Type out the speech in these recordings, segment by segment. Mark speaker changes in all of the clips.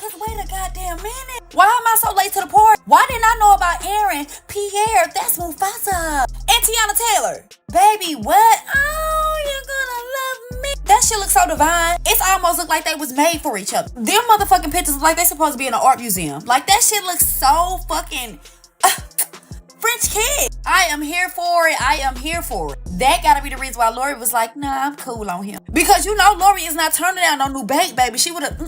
Speaker 1: Cause wait a goddamn minute. Why am I so late to the party? Why didn't I know about Aaron, Pierre, that's Mufasa, and Teyana Taylor? Baby, what? Oh, you're gonna love me. That shit looks so divine. It's almost look like they was made for each other. Them motherfucking pictures look like they supposed to be in an art museum. Like that shit looks so fucking French kid. I am here for it. I am here for it. That gotta be the reason why Lori was like, nah, I'm cool on him. Because you know Lori is not turning down no new bait, baby. She would have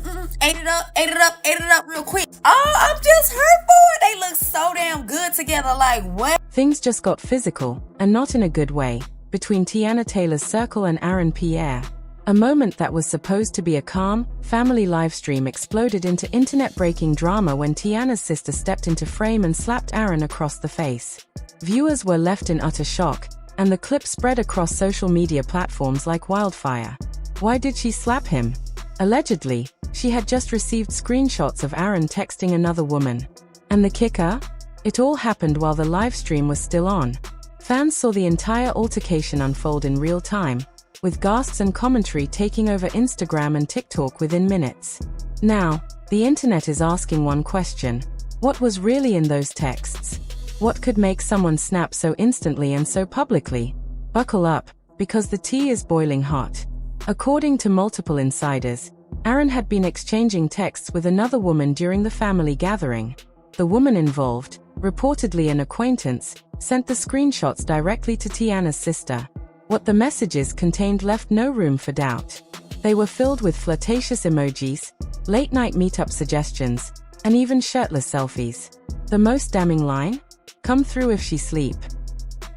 Speaker 1: ate it up real quick. Oh, I'm just hurt for it. They look so damn good together. Like, what?
Speaker 2: Things just got physical, and not in a good way, between Teyana Taylor's circle and Aaron Pierre. A moment that was supposed to be a calm, family livestream exploded into internet-breaking drama when Teyana's sister stepped into frame and slapped Aaron across the face. Viewers were left in utter shock, and the clip spread across social media platforms like wildfire. Why did she slap him? Allegedly, she had just received screenshots of Aaron texting another woman. And the kicker? It all happened while the livestream was still on. Fans saw the entire altercation unfold in real time, with gasps and commentary taking over Instagram and TikTok within minutes. Now, the internet is asking one question: what was really in those texts? What could make someone snap so instantly and so publicly? Buckle up, because the tea is boiling hot. According to multiple insiders, Aaron had been exchanging texts with another woman during the family gathering. The woman involved, reportedly an acquaintance, sent the screenshots directly to Teyana's sister. What the messages contained left no room for doubt. They were filled with flirtatious emojis, late-night meetup suggestions, and even shirtless selfies. The most damning line? Come through if she sleep.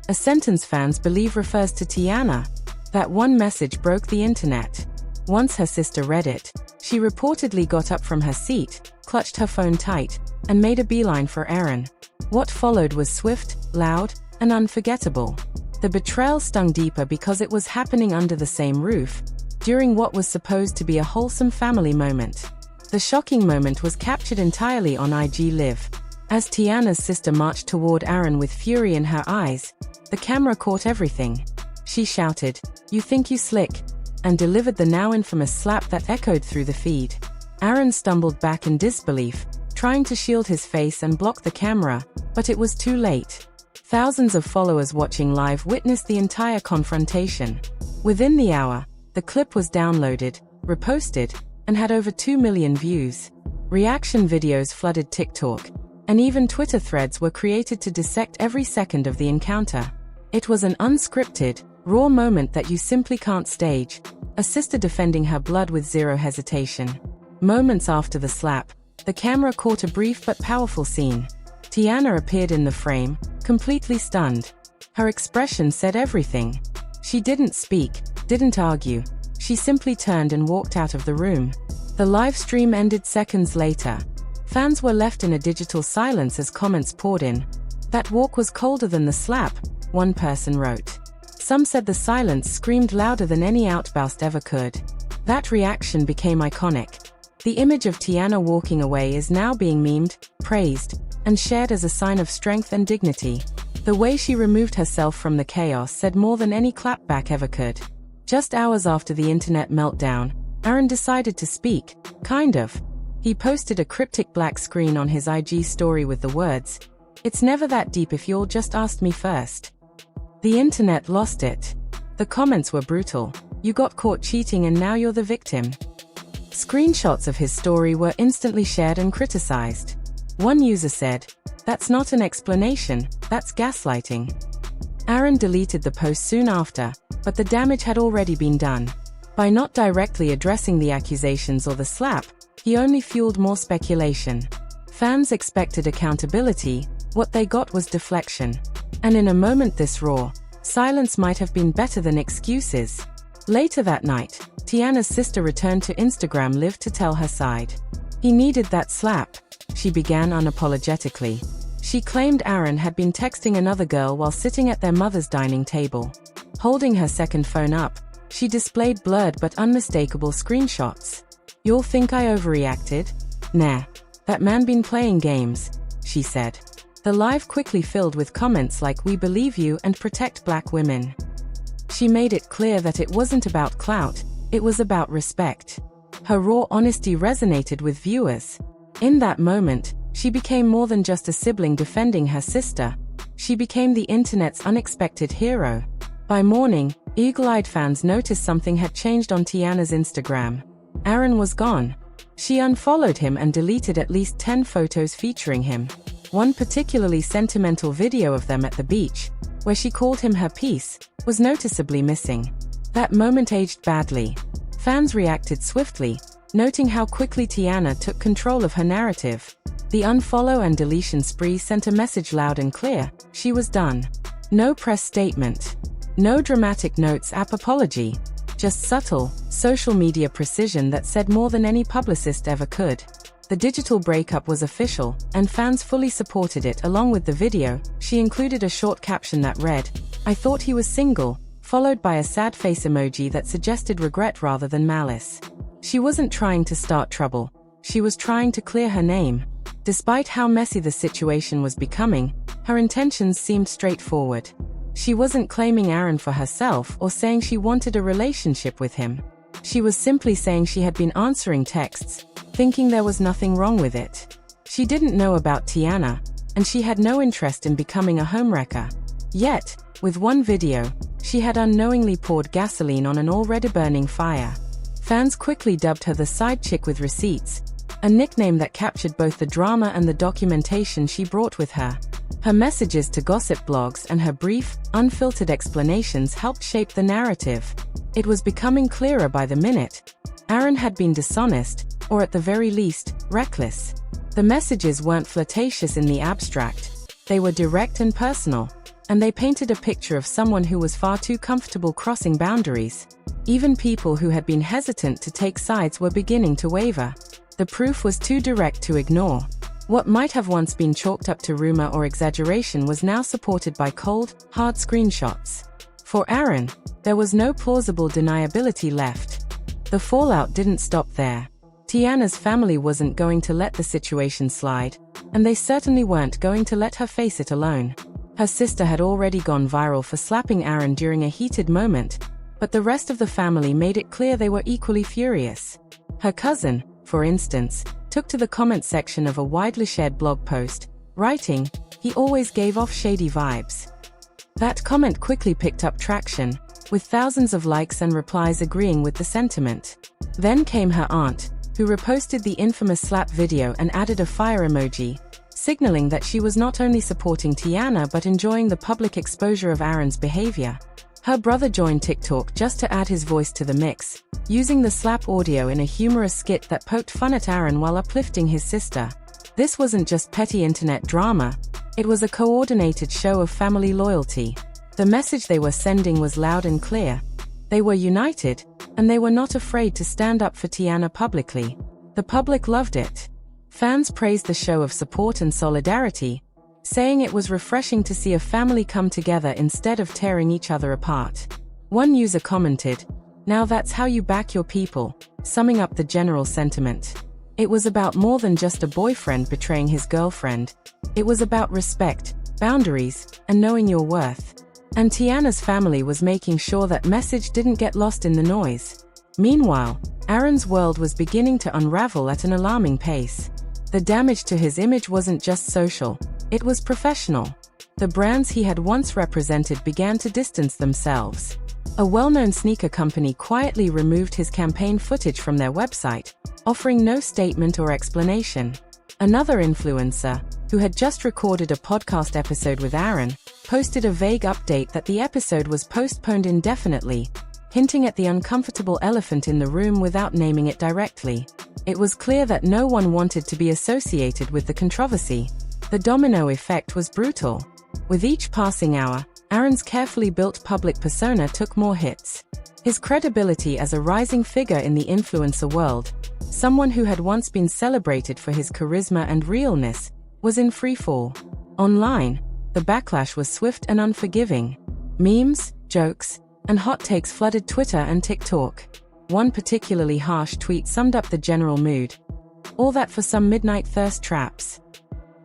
Speaker 2: A sentence fans believe refers to Teyana. That one message broke the internet. Once her sister read it, she reportedly got up from her seat, clutched her phone tight, and made a beeline for Aaron. What followed was swift, loud, and unforgettable. The betrayal stung deeper because it was happening under the same roof, during what was supposed to be a wholesome family moment. The shocking moment was captured entirely on IG Live. As Teyana's sister marched toward Aaron with fury in her eyes, the camera caught everything. She shouted, "You think you slick," and delivered the now infamous slap that echoed through the feed. Aaron stumbled back in disbelief, trying to shield his face and block the camera, but it was too late. Thousands of followers watching live witnessed the entire confrontation. Within the hour, the clip was downloaded, reposted, and had over 2 million views. Reaction videos flooded TikTok, and even Twitter threads were created to dissect every second of the encounter. It was an unscripted, raw moment that you simply can't stage, a sister defending her blood with zero hesitation. Moments after the slap, the camera caught a brief but powerful scene. Teyana appeared in the frame, completely stunned. Her expression said everything. She didn't speak, didn't argue. She simply turned and walked out of the room. The live stream ended seconds later. Fans were left in a digital silence as comments poured in. "That walk was colder than the slap," one person wrote. Some said the silence screamed louder than any outburst ever could. That reaction became iconic. The image of Teyana walking away is now being memed, praised, and shared as a sign of strength and dignity. The way she removed herself from the chaos said more than any clapback ever could. Just hours after the internet meltdown, Aaron decided to speak, kind of. He posted a cryptic black screen on his IG story with the words, "It's never that deep if you'll just ask me first." The internet lost it. The comments were brutal. "You got caught cheating and now you're the victim." Screenshots of his story were instantly shared and criticized. One user said, "That's not an explanation, that's gaslighting." Aaron deleted the post soon after, but the damage had already been done. By not directly addressing the accusations or the slap, he only fueled more speculation. Fans expected accountability, what they got was deflection. And in a moment this raw, silence might have been better than excuses. Later that night, Teyana's sister returned to Instagram Live to tell her side. "He needed that slap," she began unapologetically. She claimed Aaron had been texting another girl while sitting at their mother's dining table. Holding her second phone up, she displayed blurred but unmistakable screenshots. "You'll think I overreacted? Nah. That man been playing games," she said. The live quickly filled with comments like "We believe you" and "Protect black women." She made it clear that it wasn't about clout, it was about respect. Her raw honesty resonated with viewers. In that moment, she became more than just a sibling defending her sister. She became the internet's unexpected hero. By morning, eagle-eyed fans noticed something had changed on Teyana's Instagram. Aaron was gone. She unfollowed him and deleted at least 10 photos featuring him. One particularly sentimental video of them at the beach, where she called him her piece, was noticeably missing. That moment aged badly. Fans reacted swiftly, noting how quickly Teyana took control of her narrative. The unfollow and deletion spree sent a message loud and clear: she was done. No press statement. No dramatic notes app apology. Just subtle, social media precision that said more than any publicist ever could. The digital breakup was official, and fans fully supported it. Along with the video, she included a short caption that read, "I thought he was single," followed by a sad face emoji that suggested regret rather than malice. She wasn't trying to start trouble. She was trying to clear her name. Despite how messy the situation was becoming, her intentions seemed straightforward. She wasn't claiming Aaron for herself or saying she wanted a relationship with him. She was simply saying she had been answering texts, thinking there was nothing wrong with it. She didn't know about Teyana, and she had no interest in becoming a homewrecker. Yet, with one video, she had unknowingly poured gasoline on an already burning fire. Fans quickly dubbed her the side chick with receipts, a nickname that captured both the drama and the documentation she brought with her. Her messages to gossip blogs and her brief, unfiltered explanations helped shape the narrative. It was becoming clearer by the minute. Aaron had been dishonest, or at the very least, reckless. The messages weren't flirtatious in the abstract. They were direct and personal, and they painted a picture of someone who was far too comfortable crossing boundaries. Even people who had been hesitant to take sides were beginning to waver. The proof was too direct to ignore. What might have once been chalked up to rumor or exaggeration was now supported by cold, hard screenshots. For Aaron, there was no plausible deniability left. The fallout didn't stop there. Teyana's family wasn't going to let the situation slide, and they certainly weren't going to let her face it alone. Her sister had already gone viral for slapping Aaron during a heated moment, but the rest of the family made it clear they were equally furious. Her cousin, for instance, took to the comment section of a widely shared blog post, writing, "He always gave off shady vibes." That comment quickly picked up traction, with thousands of likes and replies agreeing with the sentiment. Then came her aunt, who reposted the infamous slap video and added a fire emoji, signaling that she was not only supporting Teyana but enjoying the public exposure of Aaron's behavior. Her brother joined TikTok just to add his voice to the mix, using the slap audio in a humorous skit that poked fun at Aaron while uplifting his sister. This wasn't just petty internet drama, it was a coordinated show of family loyalty. The message they were sending was loud and clear. They were united, and they were not afraid to stand up for Teyana publicly. The public loved it. Fans praised the show of support and solidarity, saying it was refreshing to see a family come together instead of tearing each other apart. One user commented, "Now that's how you back your people," summing up the general sentiment. It was about more than just a boyfriend betraying his girlfriend. It was about respect, boundaries, and knowing your worth. And Teyana's family was making sure that message didn't get lost in the noise. Meanwhile, Aaron's world was beginning to unravel at an alarming pace. The damage to his image wasn't just social, it was professional. The brands he had once represented began to distance themselves. A well-known sneaker company quietly removed his campaign footage from their website, offering no statement or explanation. Another influencer, who had just recorded a podcast episode with Aaron, posted a vague update that the episode was postponed indefinitely, hinting at the uncomfortable elephant in the room without naming it directly. It was clear that no one wanted to be associated with the controversy. The domino effect was brutal. With each passing hour, Aaron's carefully built public persona took more hits. His credibility as a rising figure in the influencer world, someone who had once been celebrated for his charisma and realness, was in freefall. Online, the backlash was swift and unforgiving. Memes, jokes, and hot takes flooded Twitter and TikTok. One particularly harsh tweet summed up the general mood. All that for some midnight thirst traps.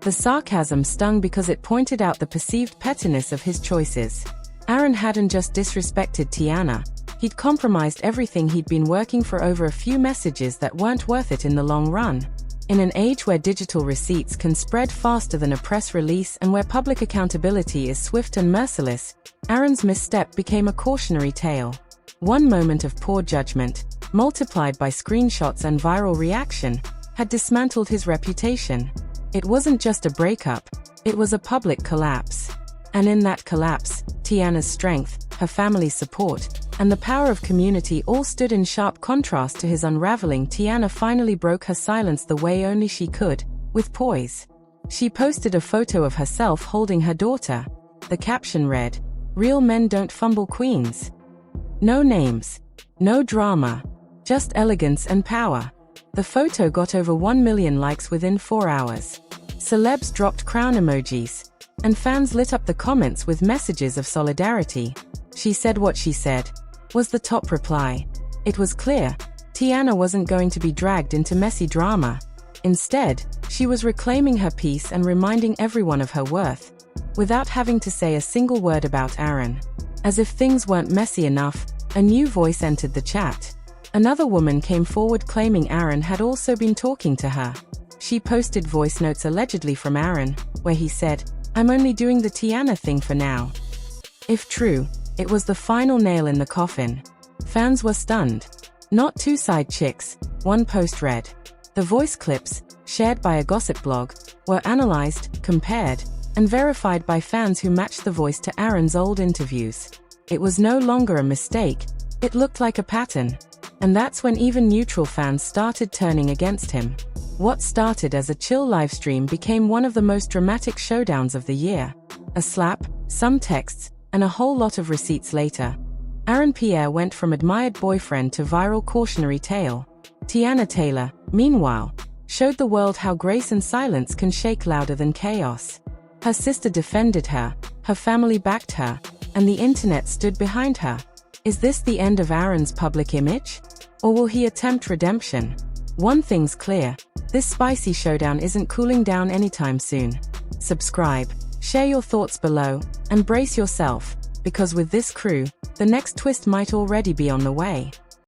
Speaker 2: The sarcasm stung because it pointed out the perceived pettiness of his choices. Aaron hadn't just disrespected Teyana, He'd compromised everything he'd been working for over a few messages that weren't worth it in the long run. In an age where digital receipts can spread faster than a press release and where public accountability is swift and merciless, Aaron's misstep became a cautionary tale. One moment of poor judgment, multiplied by screenshots and viral reaction, had dismantled his reputation. It wasn't just a breakup, it was a public collapse. And in that collapse, Teyana's strength, her family's support, and the power of community all stood in sharp contrast to his unraveling. Teyana finally broke her silence the way only she could, with poise. She posted a photo of herself holding her daughter. The caption read, "Real men don't fumble queens." No names, no drama, just elegance and power. The photo got over 1 million likes within 4 hours. Celebs dropped crown emojis, and fans lit up the comments with messages of solidarity. "She said what she said," was the top reply. It was clear, Teyana wasn't going to be dragged into messy drama. Instead, she was reclaiming her peace and reminding everyone of her worth, without having to say a single word about Aaron. As if things weren't messy enough, a new voice entered the chat. Another woman came forward claiming Aaron had also been talking to her. She posted voice notes allegedly from Aaron, where he said, "I'm only doing the Teyana thing for now." If true, it was the final nail in the coffin. Fans were stunned. "Not two side chicks," one post read. The voice clips, shared by a gossip blog, were analyzed, compared, and verified by fans who matched the voice to Aaron's old interviews. It was no longer a mistake, it looked like a pattern. And that's when even neutral fans started turning against him. What started as a chill livestream became one of the most dramatic showdowns of the year. A slap, some texts, and a whole lot of receipts later, Aaron Pierre went from admired boyfriend to viral cautionary tale. Teyana Taylor, meanwhile, showed the world how grace and silence can shake louder than chaos. Her sister defended her, her family backed her, and the internet stood behind her. Is this the end of Aaron's public image? Or will he attempt redemption? One thing's clear, this spicy showdown isn't cooling down anytime soon. Subscribe, share your thoughts below, and brace yourself, because with this crew, the next twist might already be on the way.